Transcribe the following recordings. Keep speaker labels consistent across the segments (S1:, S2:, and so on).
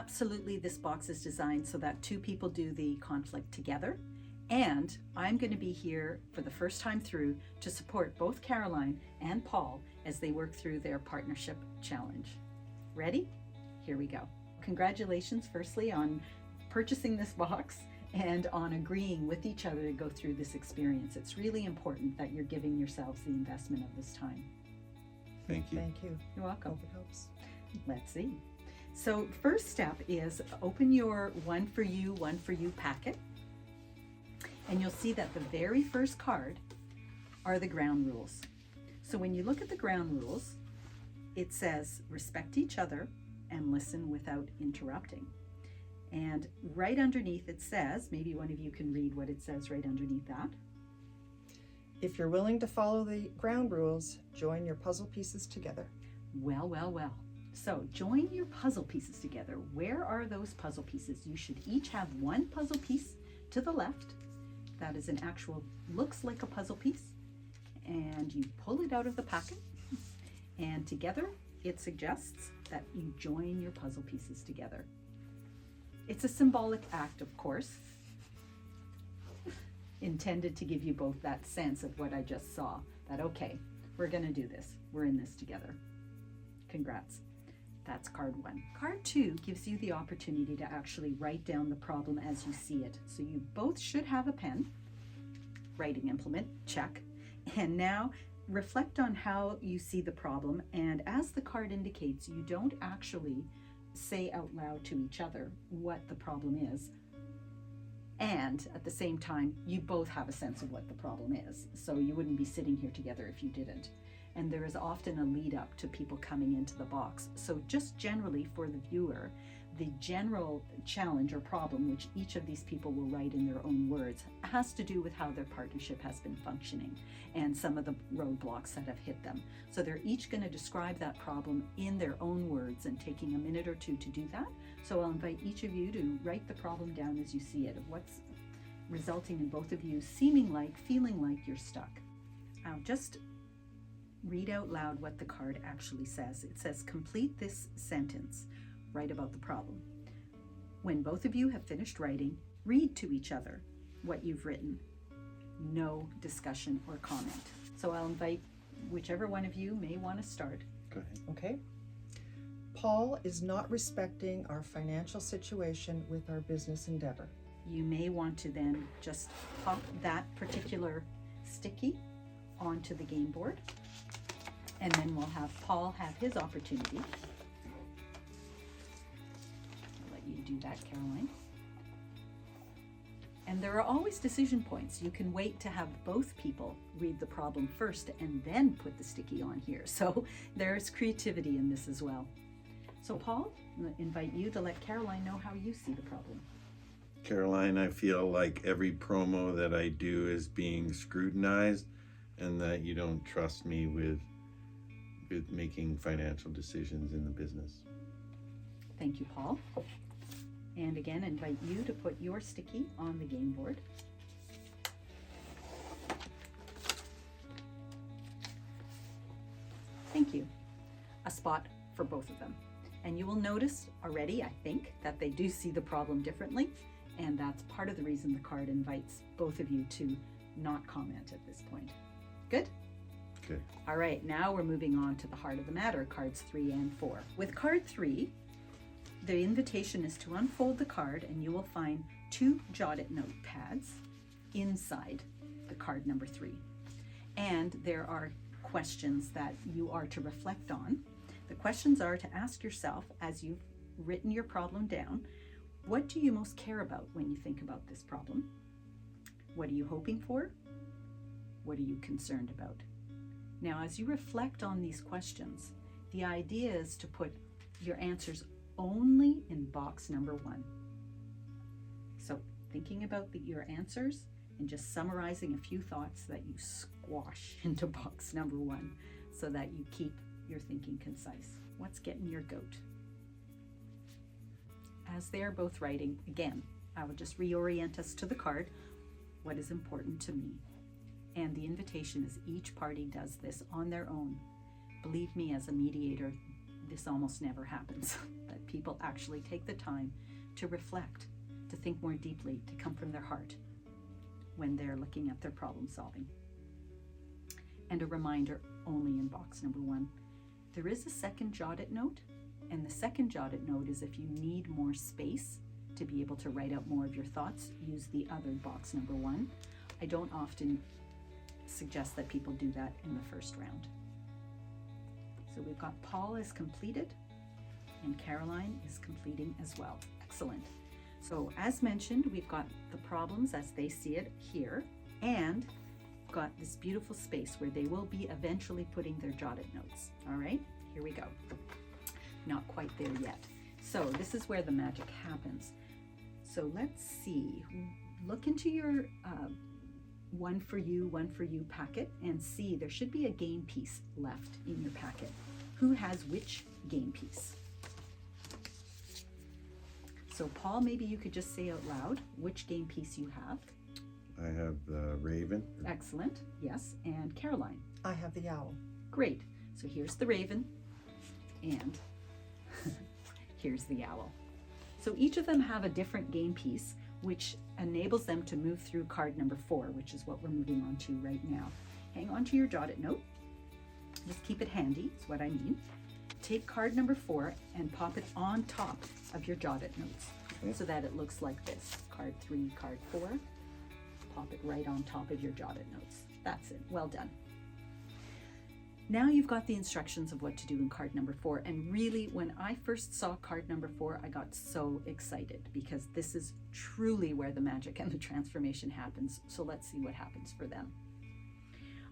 S1: absolutely, this box is designed so that two people do the conflict together. And I'm going to be here for the first time through to support both Caroline and Paul as they work through their partnership challenge. Ready? Here we go. Congratulations, firstly, on purchasing this box and on agreeing with each other to go through this experience. It's really important that you're giving yourselves the investment of this time.
S2: Thank you.
S3: Thank you.
S1: You're welcome.
S3: Hope it helps.
S1: Let's see. So first step is open your One for You packet. And you'll see that the very first card are the ground rules. So when you look at the ground rules, it says respect each other and listen without interrupting. And right underneath it says, maybe one of you can read what it says right underneath that.
S3: If you're willing to follow the ground rules, join your puzzle pieces together.
S1: Well, well, well. So join your puzzle pieces together. Where are those puzzle pieces? You should each have one puzzle piece to the left. That is an actual, looks like a puzzle piece. And you pull it out of the packet. And together, it suggests that you join your puzzle pieces together. It's a symbolic act, of course, intended to give you both that sense of what I just saw, that okay, we're gonna do this. We're in this together. Congrats. That's card 1. Card 2 gives you the opportunity to actually write down the problem as you see it. So you both should have a pen. Writing implement, check. And now reflect on how you see the problem. And as the card indicates, you don't actually say out loud to each other what the problem is. And at the same time, you both have a sense of what the problem is. So you wouldn't be sitting here together if you didn't. And there is often a lead up to people coming into the box. So just generally for the viewer, the general challenge or problem, which each of these people will write in their own words, has to do with how their partnership has been functioning and some of the roadblocks that have hit them. So they're each going to describe that problem in their own words and taking a minute or two to do that. So I'll invite each of you to write the problem down as you see it, of what's resulting in both of you feeling like you're stuck. I'll just read out loud what the card actually says. It says, complete this sentence, write about the problem. When both of you have finished writing, read to each other what you've written. No discussion or comment. So I'll invite whichever one of you may want to start.
S2: Go ahead.
S3: Okay. Paul is not respecting our financial situation with our business endeavor.
S1: You may want to then just pop that particular sticky onto the game board. And then we'll have Paul have his opportunity. I'll let you do that, Caroline. And there are always decision points. You can wait to have both people read the problem first and then put the sticky on here. So there's creativity in this as well. So Paul, I'm going to invite you to let Caroline know how you see the problem.
S2: Caroline, I feel like every promo that I do is being scrutinized and that you don't trust me with making financial decisions in the business.
S1: Thank you, Paul. And again, invite you to put your sticky on the game board. Thank you. A spot for both of them. And you will notice already, I think, that they do see the problem differently. And that's part of the reason the card invites both of you to not comment at this point. Good?
S2: Good.
S1: All right, now we're moving on to the heart of the matter, cards 3 and 4. With card 3, the invitation is to unfold the card and you will find 2 jotted notepads inside the card number 3. And there are questions that you are to reflect on. The questions are to ask yourself, as you've written your problem down, what do you most care about when you think about this problem? What are you hoping for? What are you concerned about? Now, as you reflect on these questions, the idea is to put your answers only in box number 1. So thinking about your answers and just summarizing a few thoughts that you squash into box number 1 so that you keep your thinking concise. What's getting your goat? As they are both writing, again, I will just reorient us to the card. What is important to me? And the invitation is each party does this on their own. Believe me, as a mediator, this almost never happens, that people actually take the time to reflect, to think more deeply, to come from their heart when they're looking at their problem solving. And a reminder, only in box number 1, there is a second jotted note, and the second jotted note is if you need more space to be able to write out more of your thoughts, use the other box number 1. I don't often suggest that people do that in the first round. So we've got Paul is completed and Caroline is completing as well. Excellent. So as mentioned, we've got the problems as they see it here, and got this beautiful space where they will be eventually putting their jotted notes. All right, here we go. Not quite there yet. So this is where the magic happens. So let's see, look into your one for you packet and see there should be a game piece left in your packet. Who has which game piece? So Paul, maybe you could just say out loud which game piece you have.
S2: I have the raven.
S1: Excellent, yes. And Caroline?
S3: I have the owl.
S1: Great. So here's the raven and here's the owl. So each of them have a different game piece, which enables them to move through card number 4, which is what we're moving on to right now. Hang on to your jotted note. Just keep it handy, is what I mean. Take card number 4 and pop it on top of your jotted notes so that it looks like this. Card 3, card 4. Pop it right on top of your jotted notes. That's it. Well done. Now you've got the instructions of what to do in card number 4. And really, when I first saw card number 4, I got so excited because this is truly where the magic and the transformation happens. So let's see what happens for them.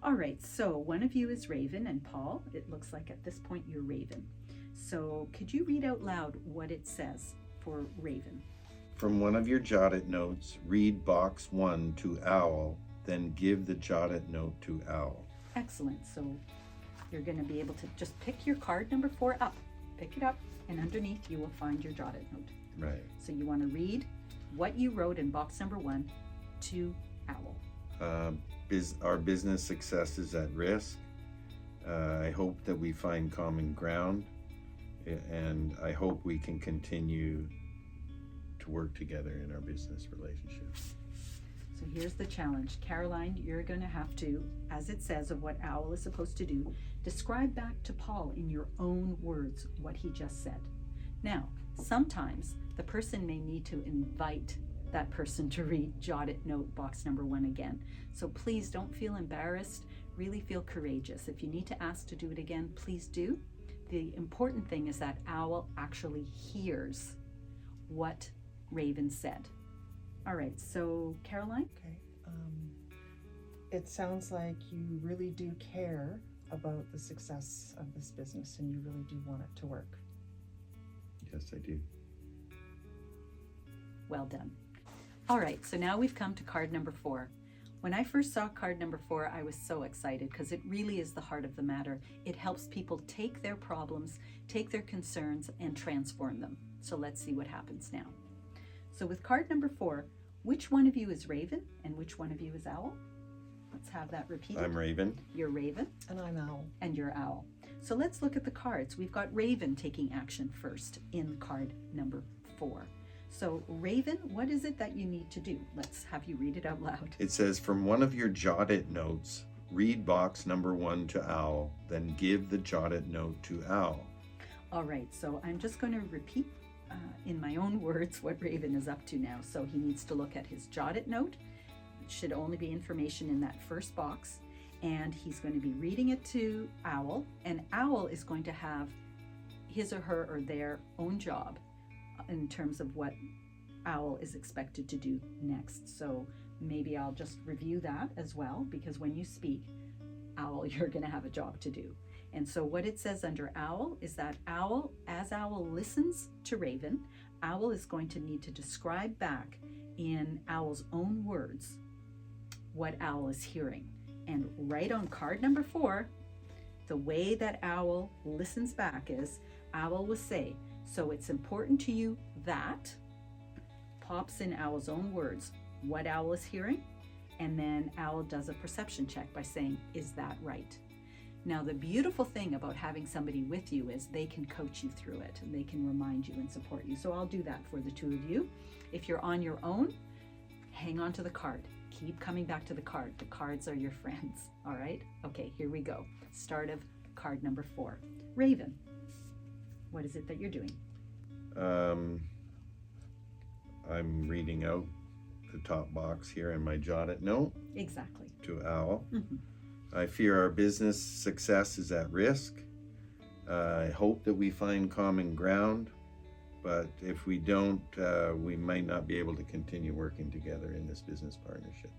S1: All right, so one of you is Raven, and Paul, it looks like at this point you're Raven. So could you read out loud what it says for Raven?
S2: From one of your jotted notes, read box 1 to owl, then give the jotted note to owl.
S1: Excellent. So you're going to be able to just pick your card number 4 up. Pick it up, and underneath you will find your jotted note.
S2: Right.
S1: So you want to read what you wrote in box number 1 to owl.
S2: Our business success is at risk. I hope that we find common ground, and I hope we can continue to work together in our business relationship.
S1: So here's the challenge. Caroline, you're going to have to, as it says of what owl is supposed to do, describe back to Paul in your own words what he just said. Now, sometimes the person may need to invite that person to read jotted note box number 1 again. So please don't feel embarrassed, really feel courageous. If you need to ask to do it again, please do. The important thing is that owl actually hears what Raven said. All right, so Caroline?
S3: Okay. It sounds like you really do care about the success of this business and you really do want it to work.
S2: Yes, I do.
S1: Well done. All right, so now we've come to card number 4. When I first saw card number 4, I was so excited because it really is the heart of the matter. It helps people take their problems, take their concerns, and transform them. So let's see what happens now. So with card number 4, which one of you is Raven and which one of you is Owl? Let's have that repeated.
S2: I'm Raven.
S1: You're Raven.
S3: And I'm Owl.
S1: And you're Owl. So let's look at the cards. We've got Raven taking action first in card number 4. So Raven, what is it that you need to do? Let's have you read it out loud.
S2: It says, from one of your jotted notes, read box number 1 to owl, then give the jotted note to owl.
S1: All right, so I'm just going to repeat in my own words what Raven is up to now. So he needs to look at his jotted note. It should only be information in that first box. And he's going to be reading it to Owl. And Owl is going to have his or her or their own job in terms of what Owl is expected to do next. So maybe I'll just review that as well, because when you speak, Owl, you're going to have a job to do. And so what it says under Owl is that Owl, as Owl listens to Raven, Owl is going to need to describe back in Owl's own words what Owl is hearing. And right on card number 4, the way that Owl listens back is Owl will say, so it's important to you that, pops in Owl's own words what Owl is hearing, and then Owl does a perception check by saying, is that right? Now, the beautiful thing about having somebody with you is they can coach you through it and they can remind you and support you. So I'll do that for the two of you. If you're on your own, hang on to the card. Keep coming back to the card. The cards are your friends. All right? Okay, here we go. Start of card number 4. Raven, what is it that you're doing?
S2: I'm reading out the top box here in my jotted note
S1: Exactly.
S2: to Owl.
S1: Mhm.
S2: I fear our business success is at risk. I hope that we find common ground, but if we don't, we might not be able to continue working together in this business partnership.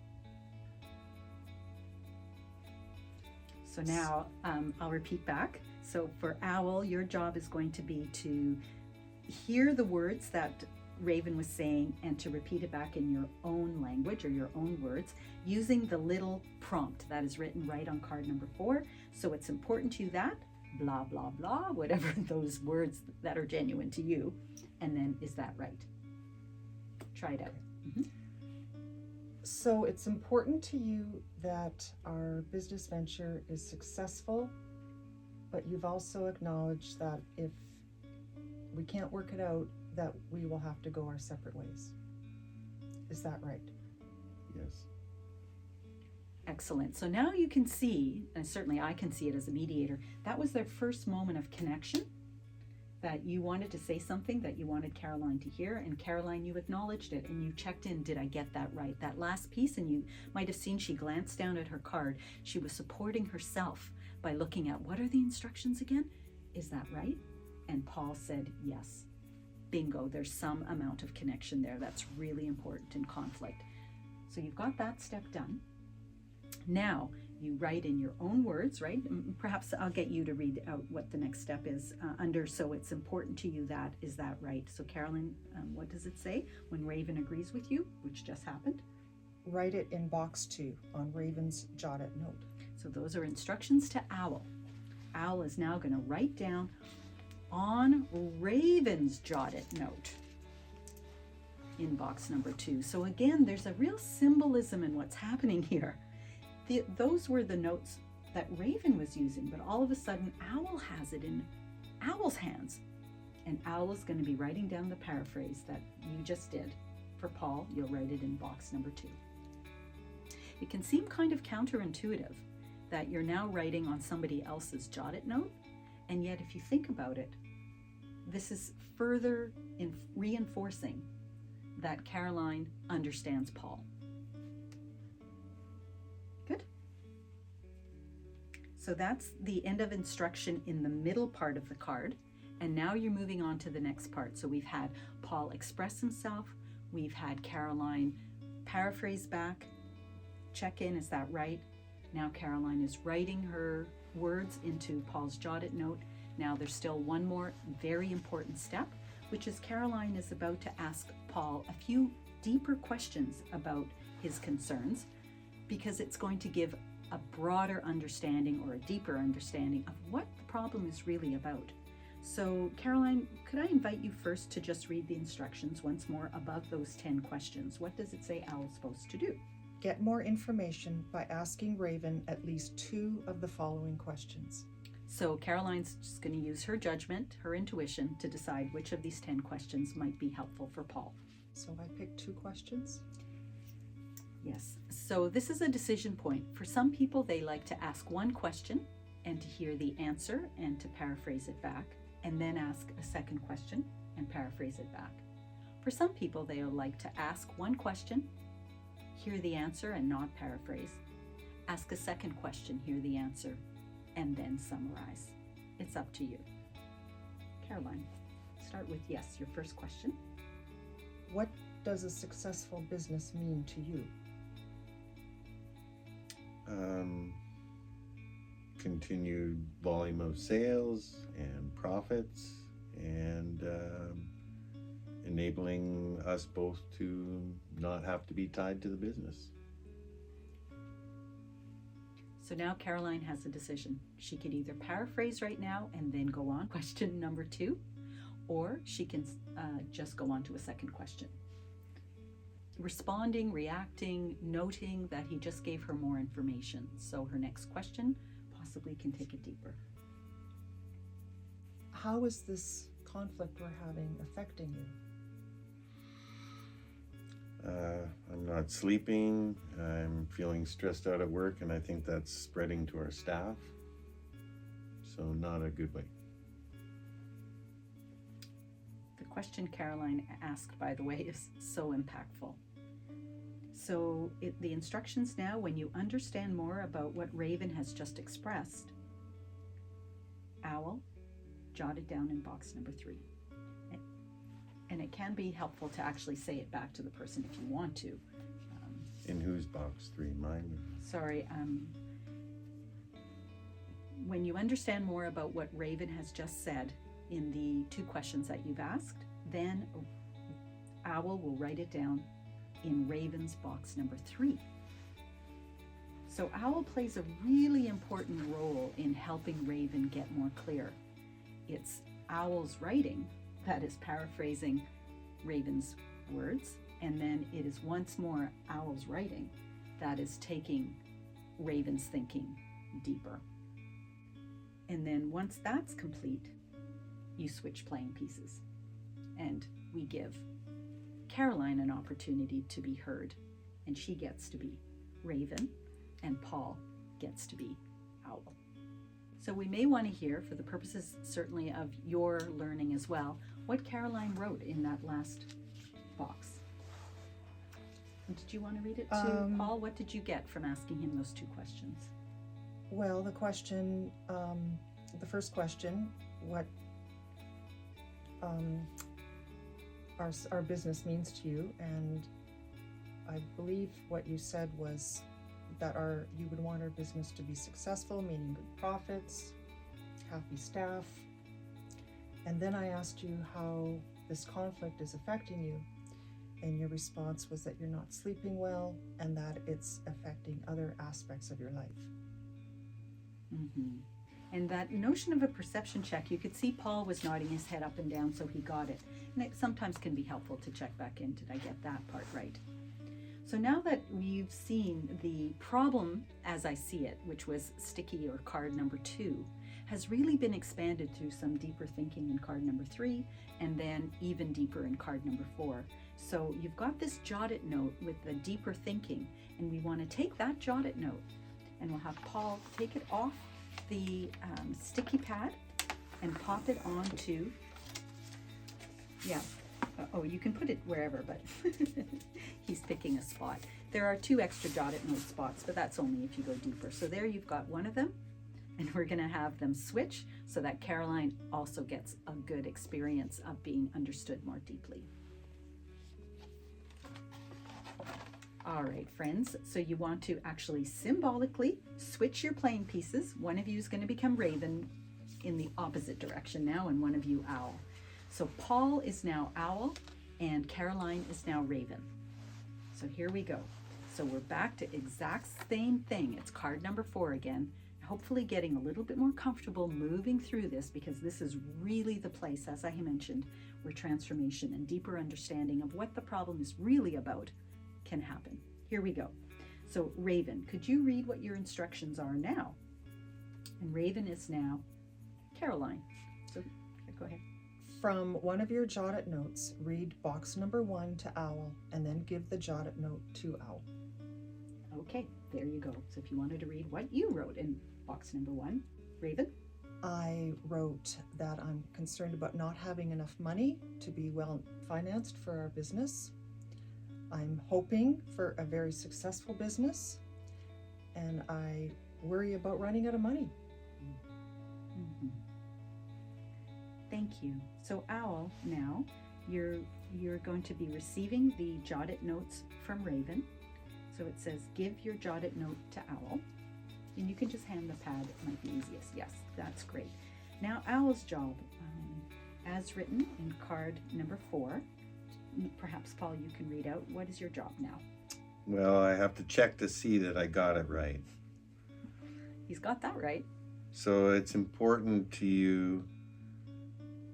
S1: So now I'll repeat back. So for Owl, your job is going to be to hear the words that Raven was saying and to repeat it back in your own language or your own words using the little prompt that is written right on card number 4. So it's important to you that blah, blah, blah, whatever those words that are genuine to you. And then, is that right? Try it out.
S3: So it's important to you that our business venture is successful, but you've also acknowledged that if we can't work it out, that we will have to go our separate ways. Is that right?
S2: Yes.
S1: Excellent. So now you can see, and certainly I can see it as a mediator, that was their first moment of connection, that you wanted to say something that you wanted Caroline to hear, and Caroline, you acknowledged it and you checked in, did I get that right? That last piece, and you might have seen she glanced down at her card. She was supporting herself by looking at, what are the instructions again? Is that right? And Paul said yes. Bingo, there's some amount of connection there that's really important in conflict. So you've got that step done. Now you write in your own words, right? Perhaps I'll get you to read out what the next step is under, so it's important to you that, is that right? So Carolyn, what does it say when Raven agrees with you, which just happened?
S3: Write it in box 2 on Raven's jotted note.
S1: So those are instructions to Owl. Owl is now going to write down on Raven's jotted note in box number 2. So again, there's a real symbolism in what's happening here. Those were the notes that Raven was using, but all of a sudden Owl has it in Owl's hands. And Owl is going to be writing down the paraphrase that you just did. For Paul, you'll write it in box number 2. It can seem kind of counterintuitive that you're now writing on somebody else's jotted note, and yet if you think about it, this is further reinforcing that Caroline understands Paul. Good. So that's the end of instruction in the middle part of the card. And now you're moving on to the next part. So we've had Paul express himself. We've had Caroline paraphrase back. Check in, is that right? Now Caroline is writing her words into Paul's jotted note. Now there's still one more very important step, which is Caroline is about to ask Paul a few deeper questions about his concerns, because it's going to give a broader understanding or a deeper understanding of what the problem is really about. So Caroline, could I invite you first to just read the instructions once more above those 10 questions? What does it say Owl's supposed to do?
S3: Get more information by asking Raven at least 2 of the following questions.
S1: So Caroline's just going to use her judgment, her intuition, to decide which of these 10 questions might be helpful for Paul.
S3: So I picked 2 questions.
S1: Yes. So this is a decision point. For some people, they like to ask one question and to hear the answer and to paraphrase it back, and then ask a second question and paraphrase it back. For some people, they like to ask one question, hear the answer and not paraphrase, ask a second question, hear the answer, and then summarize. It's up to you. Caroline, start with yes, your first question.
S3: What does a successful business mean to you?
S2: Continued volume of sales and profits, and enabling us both to not have to be tied to the business.
S1: So now Caroline has a decision. She could either paraphrase right now and then go on question number 2, or she can just go on to a second question. Responding, reacting, noting that he just gave her more information. So her next question possibly can take it deeper.
S3: How is this conflict we're having affecting you?
S2: I'm not sleeping. I'm feeling stressed out at work, and I think that's spreading to our staff. So not a good way.
S1: The question Caroline asked, by the way, is so impactful. So the instructions now, when you understand more about what Raven has just expressed, Owl, jot it down in box number 3. And it can be helpful to actually say it back to the person if you want to.
S2: In whose box? 3? Mine?
S1: Sorry. When you understand more about what Raven has just said in the 2 questions that you've asked, then Owl will write it down in Raven's box number 3. So Owl plays a really important role in helping Raven get more clear. It's Owl's writing that is paraphrasing Raven's words, and then it is once more Owl's writing that is taking Raven's thinking deeper. And then once that's complete, you switch playing pieces, and we give Caroline an opportunity to be heard, and she gets to be Raven, and Paul gets to be Owl. So we may want to hear, for the purposes certainly of your learning as well, what Caroline wrote in that last box. And did you want to read it to Paul? What did you get from asking him those 2 questions?
S3: Well, the question, the first question, what our business means to you, and I believe what you said was that you would want our business to be successful, meaning good profits, happy staff. And then I asked you how this conflict is affecting you, and your response was that you're not sleeping well and that it's affecting other aspects of your life.
S1: Mm-hmm. And that notion of a perception check, you could see Paul was nodding his head up and down, so he got it. And it sometimes can be helpful to check back in. Did I get that part right? So now that we've seen the problem as I see it, which was sticky or card number 2, has really been expanded through some deeper thinking in card number 3, and then even deeper in card number 4. So you've got this jotted note with the deeper thinking, and we want to take that jotted note, and we'll have Paul take it off the sticky pad and pop it onto, you can put it wherever, but he's picking a spot. There are 2 extra jotted note spots, but that's only if you go deeper. So there you've got one of them, and we're going to have them switch so that Caroline also gets a good experience of being understood more deeply. All right, friends, so you want to actually symbolically switch your playing pieces. One of you is going to become Raven in the opposite direction now, and one of you Owl. So Paul is now Owl, and Caroline is now Raven. So here we go. So we're back to exact same thing. It's card number 4 again. Hopefully getting a little bit more comfortable moving through this, because this is really the place, as I mentioned, where transformation and deeper understanding of what the problem is really about can happen. Here we go. So Raven, could you read what your instructions are now? And Raven is now Caroline. So go ahead.
S3: From one of your jotted notes, read box number 1 to Owl, and then give the jotted note to Owl.
S1: Okay, there you go. So if you wanted to read what you wrote in box number 1, Raven?
S3: I wrote that I'm concerned about not having enough money to be well financed for our business. I'm hoping for a very successful business, and I worry about running out of money.
S1: Mm-hmm. Thank you. So Owl, now you're going to be receiving the jotted notes from Raven. So it says, give your jotted note to Owl. And you can just hand the pad, it might be easiest. Yes, that's great. Now Owl's job, as written in card number 4, perhaps Paul, you can read out, what is your job now?
S2: Well, I have to check to see that I got it right.
S1: He's got that right.
S2: So it's important to you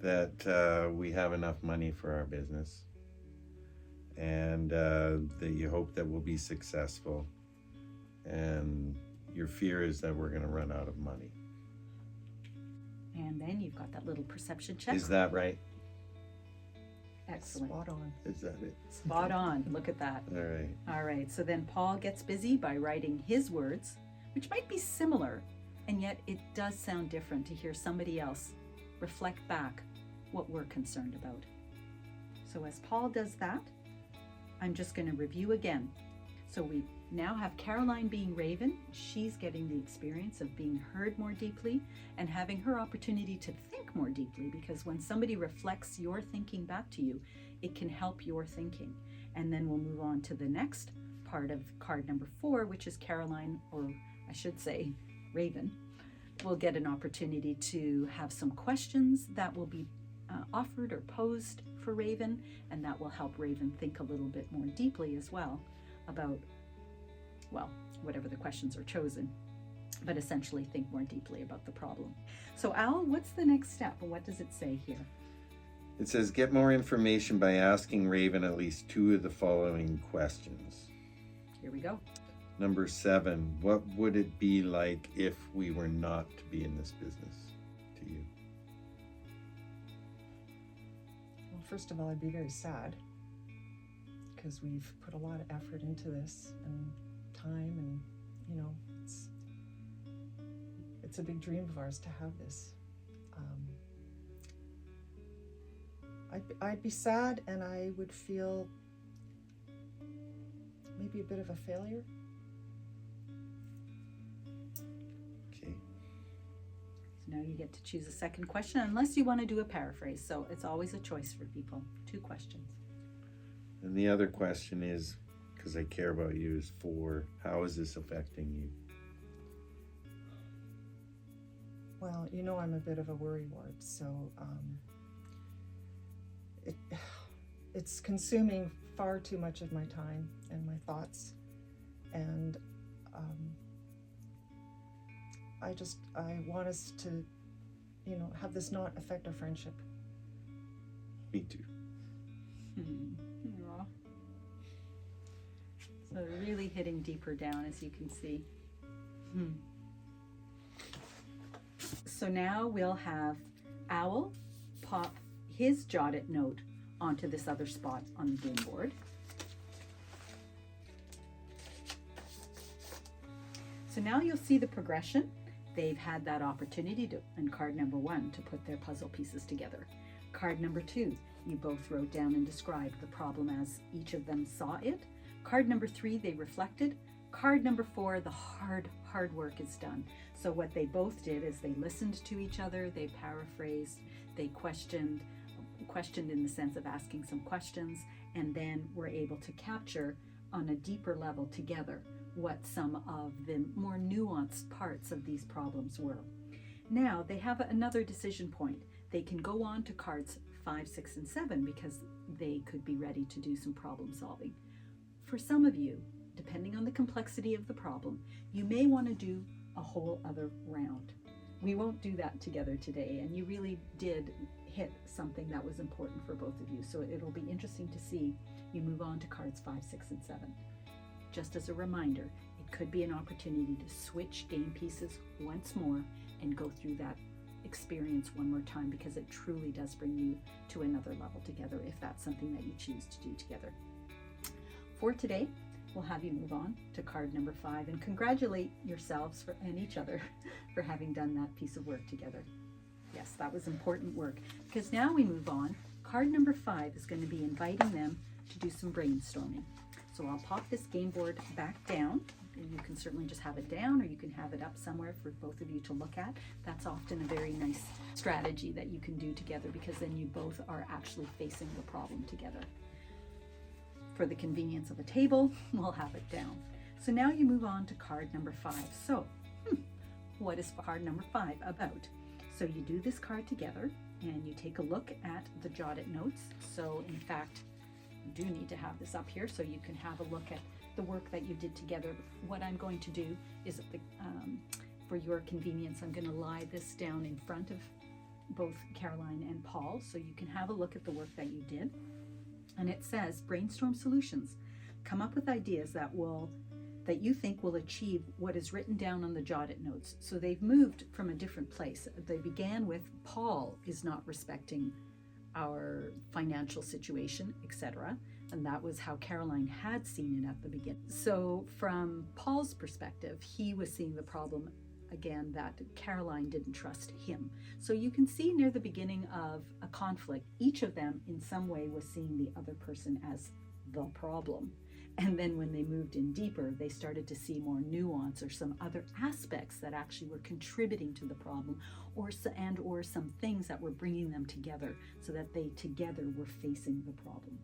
S2: that we have enough money for our business, and that you hope that we'll be successful, and your fear is that we're going to run out of money.
S1: And then you've got that little perception check.
S2: Is that right?
S1: Excellent.
S3: Spot on.
S2: Is that it?
S1: Spot on. Look at that.
S2: All right.
S1: All right. So then Paul gets busy by writing his words, which might be similar, and yet it does sound different to hear somebody else reflect back what we're concerned about. So as Paul does that, I'm just going to review again. So we now have Caroline being Raven. She's getting the experience of being heard more deeply and having her opportunity to think more deeply, because when somebody reflects your thinking back to you, it can help your thinking. And then we'll move on to the next part of card number 4, which is Caroline, or I should say Raven, will get an opportunity to have some questions that will be offered or posed for Raven, and that will help Raven think a little bit more deeply as well about, well, whatever the questions are chosen, but essentially think more deeply about the problem. So Al, what's the next step, and what does it say here?
S2: It says, get more information by asking Raven at least 2 of the following questions.
S1: Here we go.
S2: Number 7, what would it be like if we were not to be in this business to you?
S3: Well, first of all, I'd be very sad because we've put a lot of effort into this and time, and it's a big dream of ours to have this. I'd be sad, and I would feel maybe a bit of a failure.
S2: Okay.
S1: So now you get to choose a second question, unless you want to do a paraphrase. So it's always a choice for people. 2 questions.
S2: And the other question is, because I care about you, is 4, how is this affecting you?
S3: Well, I'm a bit of a worrywart, so it's consuming far too much of my time and my thoughts, and I want us to, have this not affect our friendship.
S2: Me too.
S1: Aw. So really hitting deeper down, as you can see. So now we'll have Owl pop his jotted note onto this other spot on the game board. So now you'll see the progression. They've had that opportunity to, in card number 1, to put their puzzle pieces together. Card number 2, you both wrote down and described the problem as each of them saw it. Card number 3, they reflected. Card number 4, the hard work is done. So what they both did is they listened to each other, they paraphrased, they questioned in the sense of asking some questions, and then were able to capture on a deeper level together what some of the more nuanced parts of these problems were. Now they have another decision point. They can go on to cards 5, 6, and 7 because they could be ready to do some problem solving. For some of you, depending on the complexity of the problem, you may want to do a whole other round. We won't do that together today, and you really did hit something that was important for both of you, so it'll be interesting to see you move on to cards 5, 6, and 7. Just as a reminder, it could be an opportunity to switch game pieces once more and go through that experience one more time, because it truly does bring you to another level together if that's something that you choose to do together. For today, we'll have you move on to card number 5 and congratulate yourselves and each other for having done that piece of work together. Yes, that was important work, because now we move on. Card number 5 is going to be inviting them to do some brainstorming. So I'll pop this game board back down, and you can certainly just have it down, or you can have it up somewhere for both of you to look at. That's often a very nice strategy that you can do together, because then you both are actually facing the problem together. For the convenience of a table, we'll have it down. So now you move on to card number 5. So, what is card number 5 about? So you do this card together, and you take a look at the jotted notes. So in fact, you do need to have this up here so you can have a look at the work that you did together. What I'm going to do is, for your convenience, I'm going to lie this down in front of both Caroline and Paul so you can have a look at the work that you did. And it says, brainstorm solutions. Come up with ideas that will that you think will achieve what is written down on the jotted notes. So they've moved from a different place. They began with Paul is not respecting our financial situation, etc. And that was how Caroline had seen it at the beginning. So from Paul's perspective, he was seeing the problem again that Caroline didn't trust him. So you can see near the beginning of a conflict, each of them in some way was seeing the other person as the problem. And then when they moved in deeper, they started to see more nuance or some other aspects that actually were contributing to the problem, or some things that were bringing them together so that they together were facing the problem.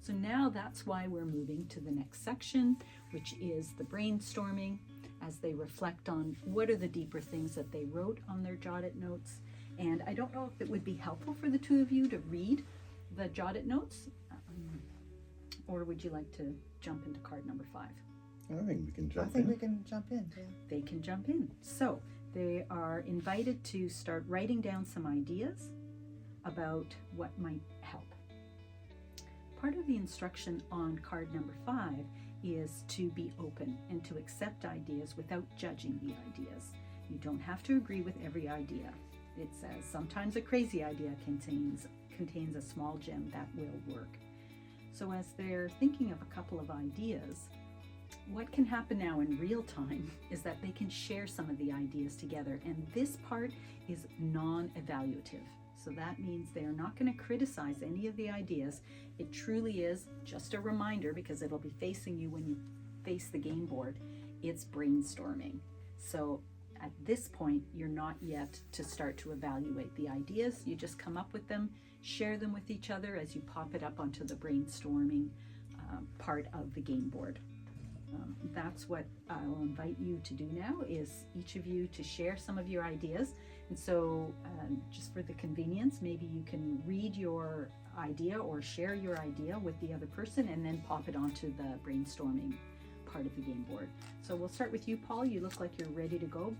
S1: So now that's why we're moving to the next section, which is the brainstorming, as they reflect on what are the deeper things that they wrote on their jotted notes. And I don't know if it would be helpful for the two of you to read the jotted notes, or would you like to jump into card number 5?
S2: I think we can jump in.
S3: I think we can jump in, yeah.
S1: They can jump in. So they are invited to start writing down some ideas about what might help. Part of the instruction on card number 5 is to be open and to accept ideas without judging the ideas. You don't have to agree with every idea. It says sometimes a crazy idea contains a small gem that will work. So as they're thinking of a couple of ideas, what can happen now in real time is that they can share some of the ideas together, and this part is non-evaluative. So that means they are not going to criticize any of the ideas. It truly is just a reminder, because it'll be facing you when you face the game board. It's brainstorming. So at this point, you're not yet to start to evaluate the ideas. You just come up with them, share them with each other as you pop it up onto the brainstorming part of the game board. That's what I'll invite you to do now, is each of you to share some of your ideas. And so just for the convenience, maybe you can read your idea or share your idea with the other person and then pop it onto the brainstorming part of the game board. So we'll start with you, Paul. You look like you're ready to go.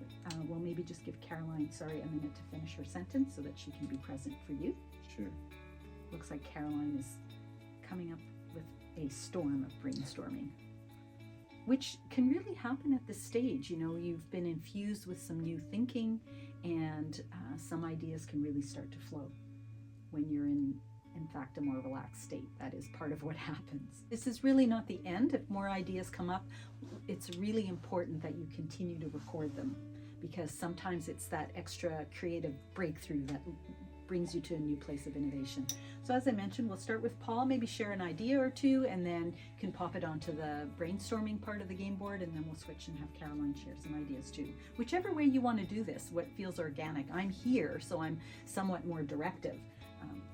S1: We'll maybe just give Caroline, a minute to finish her sentence so that she can be present for you.
S2: Sure.
S1: Looks like Caroline is coming up with a storm of brainstorming, which can really happen at this stage. You know, you've been infused with some new thinking, and some ideas can really start to flow when you're in fact, a more relaxed state. That is part of what happens. This is really not the end. If more ideas come up, it's really important that you continue to record them, because sometimes it's that extra creative breakthrough that brings you to a new place of innovation. So as I mentioned, we'll start with Paul, maybe share an idea or two, and then can pop it onto the brainstorming part of the game board, and then we'll switch and have Caroline share some ideas too. Whichever way you want to do this, what feels organic. I'm here, so I'm somewhat more directive.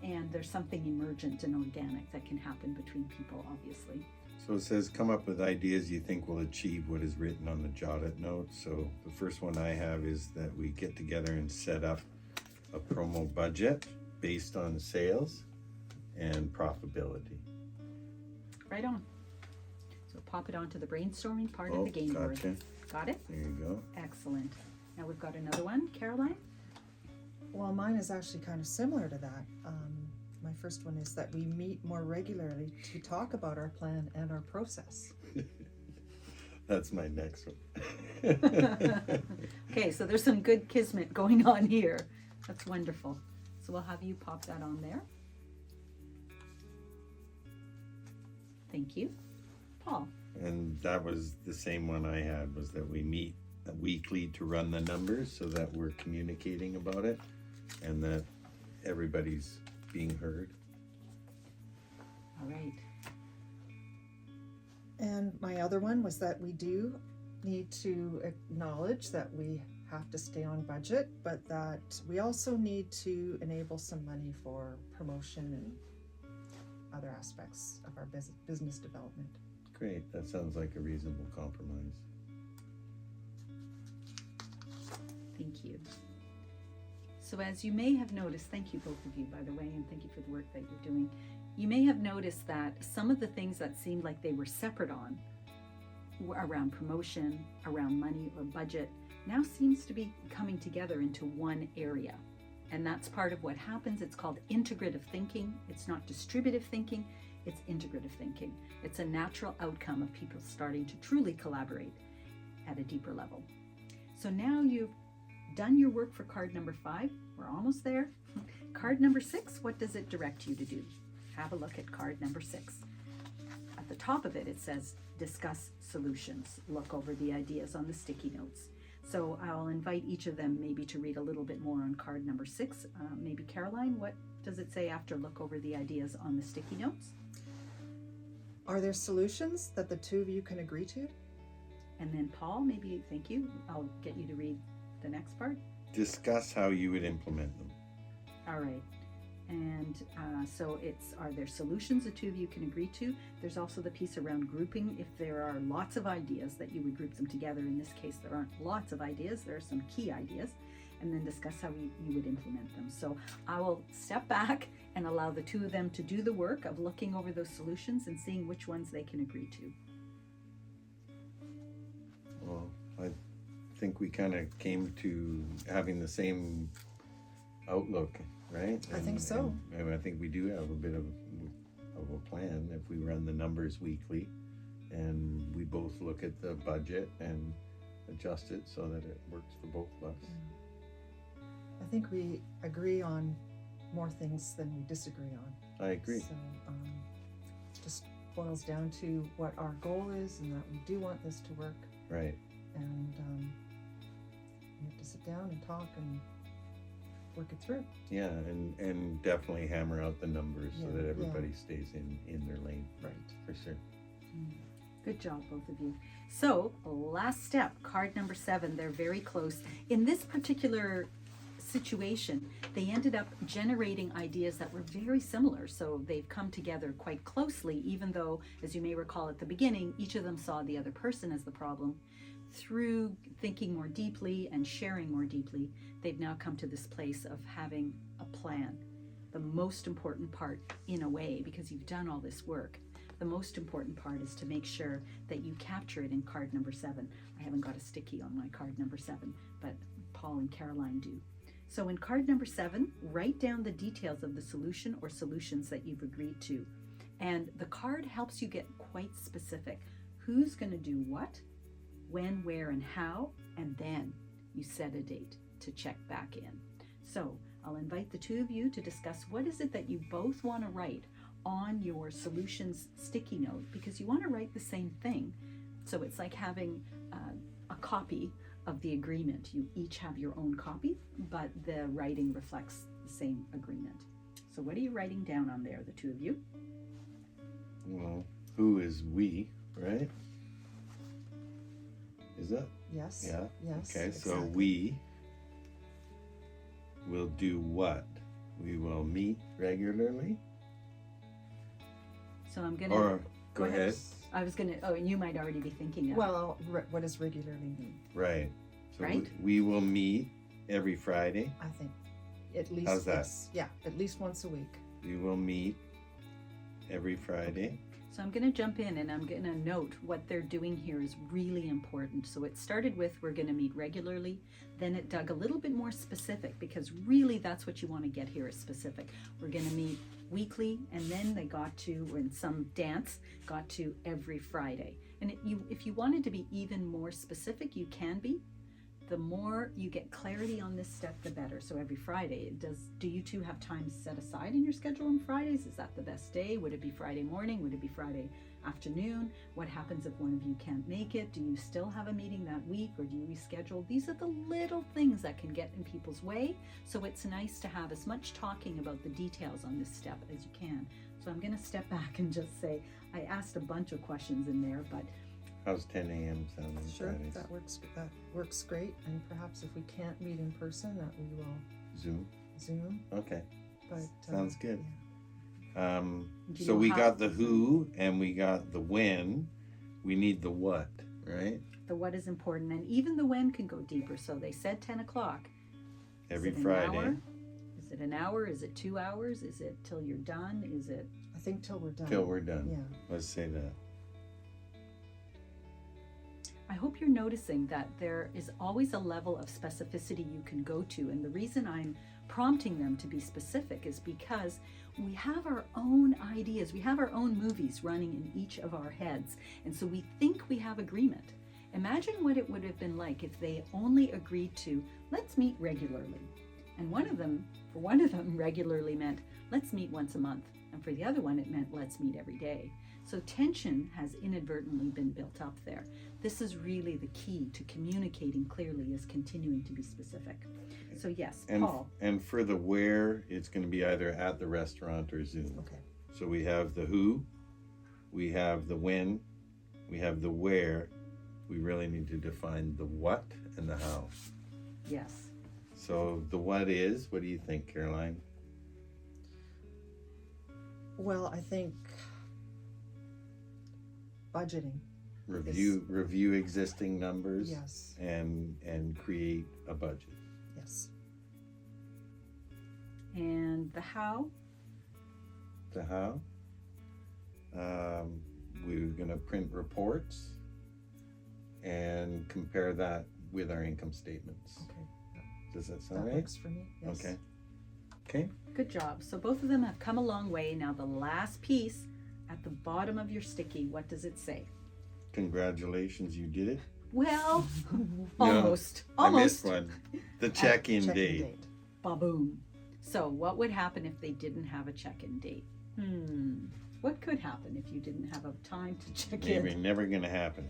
S1: And there's something emergent and organic that can happen between people, obviously.
S2: So it says, come up with ideas you think will achieve what is written on the jotted notes. So the first one I have is that we get together and set up a promo budget based on sales and profitability.
S1: Right on. So pop it onto the brainstorming part of the game board. Got it?
S2: There you go.
S1: Excellent. Now we've got another one. Caroline?
S3: Well, mine is actually kind of similar to that. My first one is that we meet more regularly to talk about our plan and our process.
S2: That's my next one.
S1: Okay, so there's some good kismet going on here. That's wonderful. So we'll have you pop that on there. Thank you. Paul?
S2: And that was the same one I had, was that we meet weekly to run the numbers so that we're communicating about it and that everybody's being heard.
S1: All right.
S3: And my other one was that we do need to acknowledge that we have to stay on budget, but that we also need to enable some money for promotion and other aspects of our business development.
S2: Great, that sounds like a reasonable compromise.
S1: Thank you. So as you may have noticed, thank you both of you, by the way, and thank you for the work that you're doing. You may have noticed that some of the things that seemed like they were separate on, around promotion, around money or budget, now seems to be coming together into one area. And that's part of what happens. It's called integrative thinking. It's not distributive thinking. It's integrative thinking. It's a natural outcome of people starting to truly collaborate at a deeper level. So now you've done your work for card number 5. We're almost there. Card number 6, what does it direct you to do? Have a look at card number 6. At the top of it, it says discuss solutions. Look over the ideas on the sticky notes. So I'll invite each of them maybe to read a little bit more on card number 6. Maybe Caroline, what does it say after look over the ideas on the sticky notes?
S3: Are there solutions that the two of you can agree to?
S1: And then Paul, maybe, thank you. I'll get you to read the next part.
S2: Discuss how you would implement them.
S1: All right. And so it's, are there solutions the two of you can agree to? There's also the piece around grouping. If there are lots of ideas, that you would group them together. In this case, there aren't lots of ideas. There are some key ideas. And then discuss how you would implement them. So I will step back and allow the two of them to do the work of looking over those solutions and seeing which ones they can agree to.
S2: Well, I think we kind of came to having the same outlook, right?
S3: I think so.
S2: And I think we do have a bit of a plan if we run the numbers weekly and we both look at the budget and adjust it so that it works for both of us.
S3: I think we agree on more things than we disagree on.
S2: I agree.
S3: So just boils down to what our goal is and that we do want this to work.
S2: Right.
S3: And we have to sit down and talk and work it through.
S2: Yeah, and definitely hammer out the numbers so
S3: Yeah,
S2: that everybody stays in their lane.
S3: Right.
S2: For sure.
S1: Good job, both of you. So, last step, card number 7. They're very close. In this particular situation, they ended up generating ideas that were very similar. So they've come together quite closely, even though, as you may recall at the beginning, each of them saw the other person as the problem. Through thinking more deeply and sharing more deeply, they've now come to this place of having a plan. The most important part, in a way, because you've done all this work, the most important part is to make sure that you capture it in card number 7. I haven't got a sticky on my card number 7, but Paul and Caroline do. So in card number 7, write down the details of the solution or solutions that you've agreed to. And the card helps you get quite specific. Who's going to do what, when, where, and how, and then you set a date to check back in. So I'll invite the two of you to discuss what is it that you both want to write on your solutions sticky note, because you want to write the same thing. So it's like having a copy of the agreement. You each have your own copy, but the writing reflects the same agreement. So what are you writing down on there, the two of you?
S2: Well, who is we, right? Is that?
S3: Yes.
S2: Yeah.
S3: Yes.
S2: Okay, so
S3: exactly.
S2: we will do what? We will meet regularly?
S1: So I'm gonna
S2: Or, go ahead.
S1: I was gonna, oh, and you might already be thinking of.
S3: Well, what does regularly mean?
S2: Right. So
S1: Right.
S2: we will meet every Friday.
S3: I think at least
S2: How's that?
S3: at least once a week.
S2: We will meet every Friday.
S1: So I'm going to jump in and I'm going to note what they're doing here is really important. So it started with we're going to meet regularly. Then it dug a little bit more specific, because really that's what you want to get here is specific. We're going to meet weekly, and then they got to, or in some dance, got to every Friday. And if you wanted to be even more specific, you can be. The more you get clarity on this step, the better. So every Friday, do you two have time set aside in your schedule on Fridays? Is that the best day? Would it be Friday morning? Would it be Friday afternoon? What happens if one of you can't make it? Do you still have a meeting that week, or do you reschedule? These are the little things that can get in people's way. So it's nice to have as much talking about the details on this step as you can. So I'm going to step back and just say, I asked a bunch of questions in there, but
S2: How's 10 a.m. sound on
S3: Sure,
S2: Fridays?
S3: that works great. And perhaps if we can't meet in person, that we will
S2: Zoom?
S3: Zoom.
S2: Okay.
S3: But
S2: Sounds good.
S3: yeah.
S1: Do you
S2: So
S1: know
S2: we
S1: how-
S2: got the who and we got the when. We need the what, right?
S1: the what is important, and even the when can go deeper. So they said 10 o'clock.
S2: Every
S1: Is it an
S2: Friday.
S1: hour? Is it an hour? Is it 2 hours? Is it till you're done? Is it?
S3: I think till we're done.
S2: Till we're done.
S3: Yeah.
S2: Let's say that.
S1: I hope you're noticing that there is always a level of specificity you can go to, and the reason I'm prompting them to be specific is because we have our own ideas, we have our own movies running in each of our heads, and so we think we have agreement. Imagine what it would have been like if they only agreed to, let's meet regularly. And for one of them, regularly meant, let's meet once a month. And for the other one, it meant, let's meet every day. So tension has inadvertently been built up there. This is really the key to communicating clearly, is continuing to be specific. So yes, Paul.
S2: And for the where, it's going to be either at the restaurant or Zoom.
S3: Okay.
S2: So we have the who, we have the when, we have the where. We really need to define the what and the how.
S1: Yes.
S2: So the what do you think, Caroline?
S3: Well, I think budgeting.
S2: Review existing numbers.
S3: Yes.
S2: And create a budget.
S3: Yes.
S1: And the how?
S2: The how? We're going to print reports and compare that with our income statements.
S3: Okay.
S2: Does that sound
S3: That
S2: right?
S3: works for me. Yes.
S2: Okay.
S1: Good job. So both of them have come a long way. Now the last piece at the bottom of your sticky, what does it say?
S2: Congratulations, you did it.
S1: Well,
S2: No,
S1: almost.
S2: I missed one. The check-in date.
S1: Ba-boom. So what would happen if they didn't have a check-in date? What could happen if you didn't have a time to check in?
S2: Maybe never going to happen.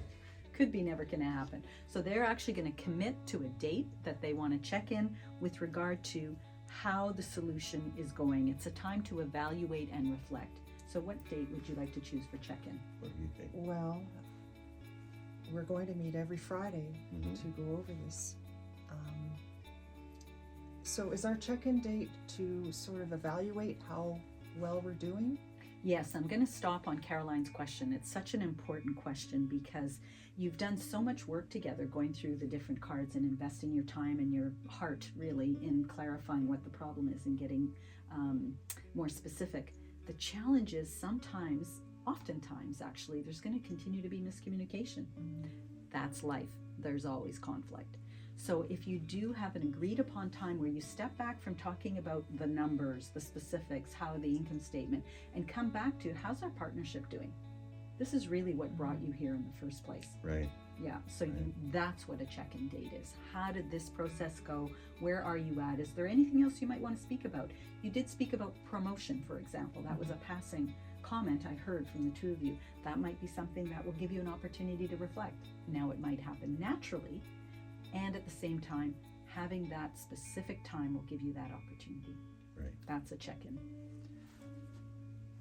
S1: Could be never going to happen. So they're actually going to commit to a date that they want to check in with regard to how the solution is going. It's a time to evaluate and reflect. So what date would you like to choose for check-in?
S2: What do you think?
S3: Well, we're going to meet every Friday
S2: Mhm.
S3: to go over this. So is our check-in date to sort of evaluate how well we're doing?
S1: Yes, I'm going to stop on Caroline's question. It's such an important question because you've done so much work together going through the different cards and investing your time and your heart really in clarifying what the problem is and getting more specific. The challenge is oftentimes actually, there's going to continue to be miscommunication. That's life. There's always conflict. So if you do have an agreed upon time where you step back from talking about the numbers, the specifics, how the income statement, and come back to how's our partnership doing? This is really what brought you here in the first place.
S2: Right.
S1: Yeah, so that's what a check-in date is. How did this process go? Where are you at? Is there anything else you might want to speak about? You did speak about promotion, for example. That was a passing comment I heard from the two of you. That might be something that will give you an opportunity to reflect. Now it might happen naturally, and at the same time, having that specific time will give you that opportunity.
S2: Right.
S1: That's a check-in.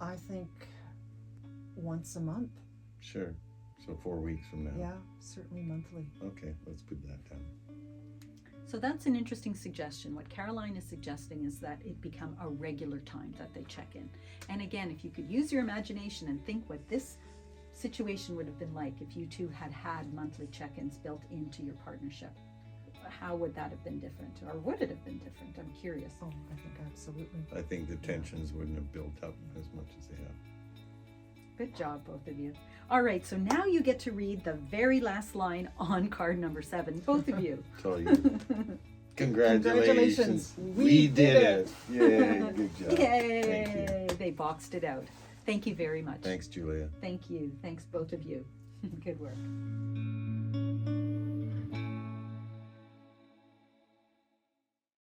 S3: I think once a month.
S2: Sure. So 4 weeks from now.
S3: Yeah, certainly monthly.
S2: Okay, let's put that down.
S1: So that's an interesting suggestion. What Caroline is suggesting is that it become a regular time that they check in. And again, if you could use your imagination and think what this situation would have been like if you two had had monthly check-ins built into your partnership, how would that have been different? Or would it have been different? I'm curious.
S3: Oh, I think absolutely.
S2: I think the tensions wouldn't have built up as much as they have.
S1: Good job, both of you. All right, so now you get to read the very last line on card number 7, both of you.
S2: It's all you. Congratulations.
S3: We
S2: We
S3: did
S2: did it. Yay, good job.
S1: Yay!
S2: Thank you.
S1: They boxed it out. Thank you very much.
S2: Thanks, Julia.
S1: Thank you. Thanks, both of you. Good work.